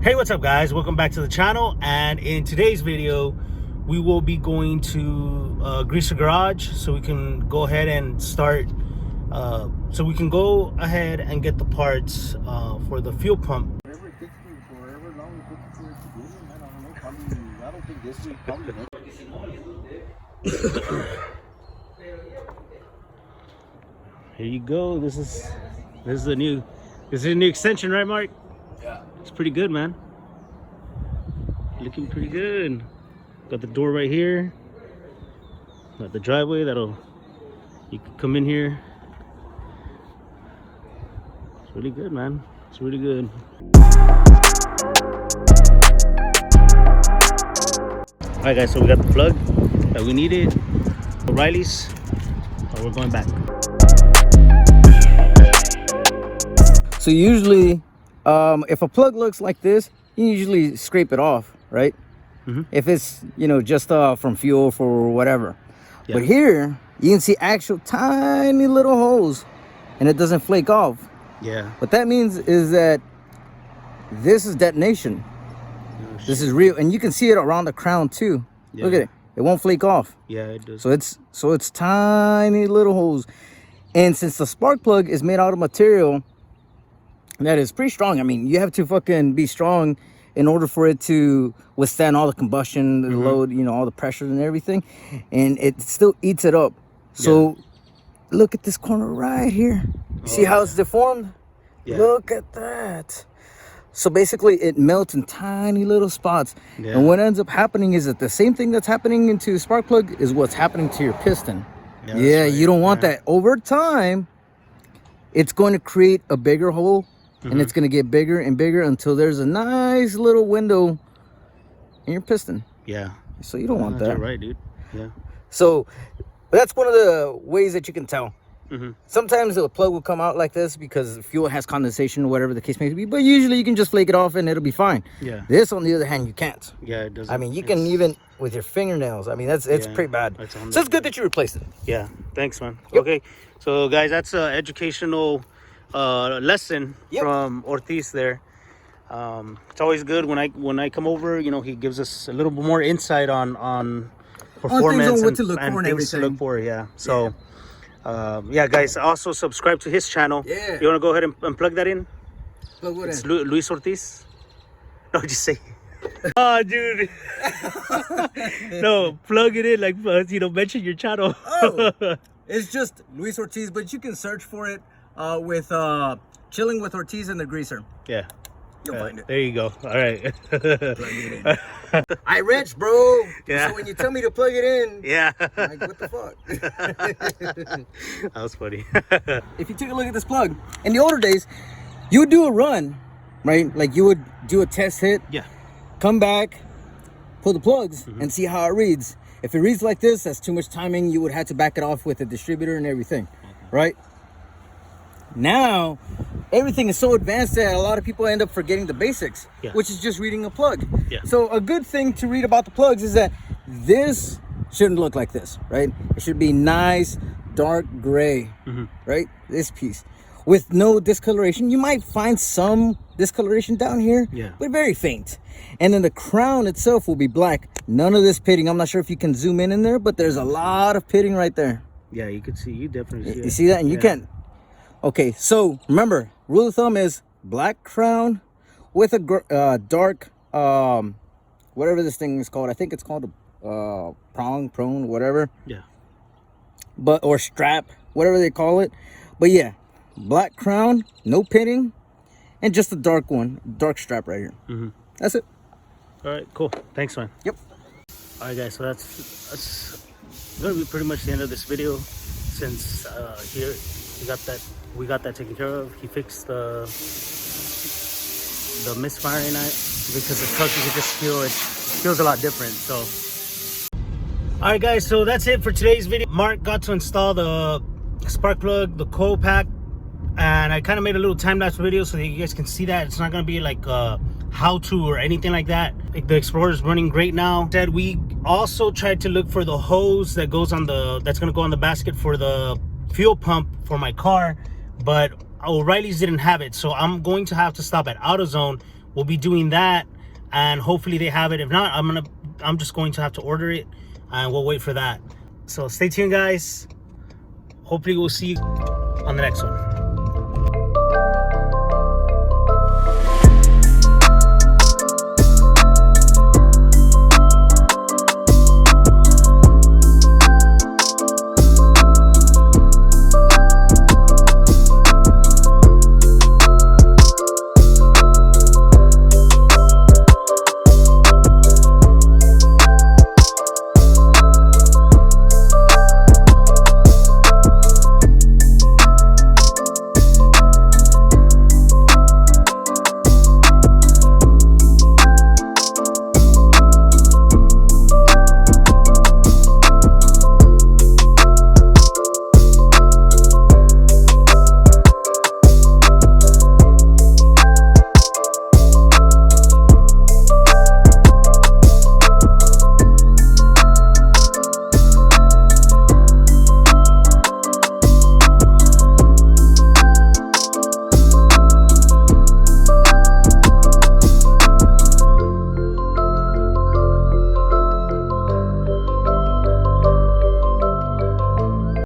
Hey, what's up guys, welcome back to the channel. And in today's video we will be going to Greaser Garage so we can go ahead and start so we can go ahead and get the parts for the fuel pump. Whatever it takes me, forever long it takes me to do it, man. I don't know, probably, I don't think this week, probably next. Here you go. This is a new extension, right, Mark? Yeah. It's pretty good, man. Looking pretty good. Got the door right here. Got the driveway you can come in here. It's really good, man. It's really good. Alright guys, so we got the plug that we needed. O'Reilly's. We're going back. So usually, if a plug looks like this, you usually scrape it off, right? If it's, just from fuel for whatever. Yeah. But here, you can see actual tiny little holes and it doesn't flake off. Yeah. What that means is that this is detonation. Oh, this is real. And you can see it around the crown too. Yeah. Look at it. It won't flake off. Yeah, it does. So it's tiny little holes. And since the spark plug is made out of material that is pretty strong, I mean, you have to fucking be strong in order for it to withstand all the combustion, the load, all the pressure and everything. And it still eats it up. So look at this corner right here. See how it's deformed? Yeah. Look at that. So basically it melts in tiny little spots. Yeah. And what ends up happening is that the same thing that's happening into the spark plug is what's happening to your piston. Yeah, right. You don't want that. Over time, it's going to create a bigger hole. And it's going to get bigger and bigger until there's a nice little window in your piston. Yeah. So you don't want that. You're right, dude. Yeah. So that's one of the ways that you can tell. Sometimes the plug will come out like this because fuel has condensation or whatever the case may be. But usually you can just flake it off and it'll be fine. Yeah. This, on the other hand, you can't. Yeah, it doesn't. I mean, you can even with your fingernails. I mean, it's pretty bad. So it's good that you replaced it. Yeah. Thanks, man. Yep. Okay. So guys, that's an educational lesson from Ortiz there. It's always good when I come over, he gives us a little bit more insight on performance on what to look for and things everything. to look for. Yeah. So yeah, guys, also subscribe to his channel. Yeah. You want to go ahead and plug that in? Plug what It's in? Luis Ortiz. No, just say. Oh, dude. No, plug it in, like, mention your channel. Oh, it's just Luis Ortiz, but you can search for it with Chilling with Ortiz and the Greaser. Yeah. You'll find it. There you go. All right. I wrench, bro. Yeah. So when you tell me to plug it in, Yeah. I'm like, what the fuck? That was funny. If you take a look at this plug, in the older days, you would do a run, right? Like you would do a test hit, Yeah. come back, pull the plugs, and see how it reads. If it reads like this, that's too much timing. You would have to back it off with a distributor and everything, right? Now, everything is so advanced that a lot of people end up forgetting the basics, which is just reading a plug. Yeah. So a good thing to read about the plugs is that this shouldn't look like this, right? It should be nice, dark gray, right? This piece. With no discoloration. You might find some discoloration down here, but very faint. And then the crown itself will be black. None of this pitting. I'm not sure if you can zoom in there, but there's a lot of pitting right there. Yeah, you can see. You definitely see it. You see that? And you can't. Okay, so remember, rule of thumb is black crown with a dark, whatever this thing is called. I think it's called a prone, whatever. Yeah. Or strap, whatever they call it. But yeah, black crown, no pitting, and just a dark strap right here. That's it. All right, cool. Thanks, man. Yep. All right, guys. So that's gonna be pretty much the end of this video. Since here we got that taken care of. He fixed the misfiring because the truck, you can just feel it feels a lot different. So all right guys, so that's it for today's video. Mark got to install the spark plug, the coil pack, and I kind of made a little time-lapse video so that you guys can see that. It's not gonna be like how to or anything like that. The Explorer is running great now. We also tried to look for the hose that goes on that's gonna go on the basket for the fuel pump for my car, but O'Reilly's didn't have it, so I'm going to have to stop at AutoZone, we'll be doing that, and hopefully they have it. If not, I'm just going to have to order it, and we'll wait for that. So stay tuned, guys. Hopefully we'll see you on the next one.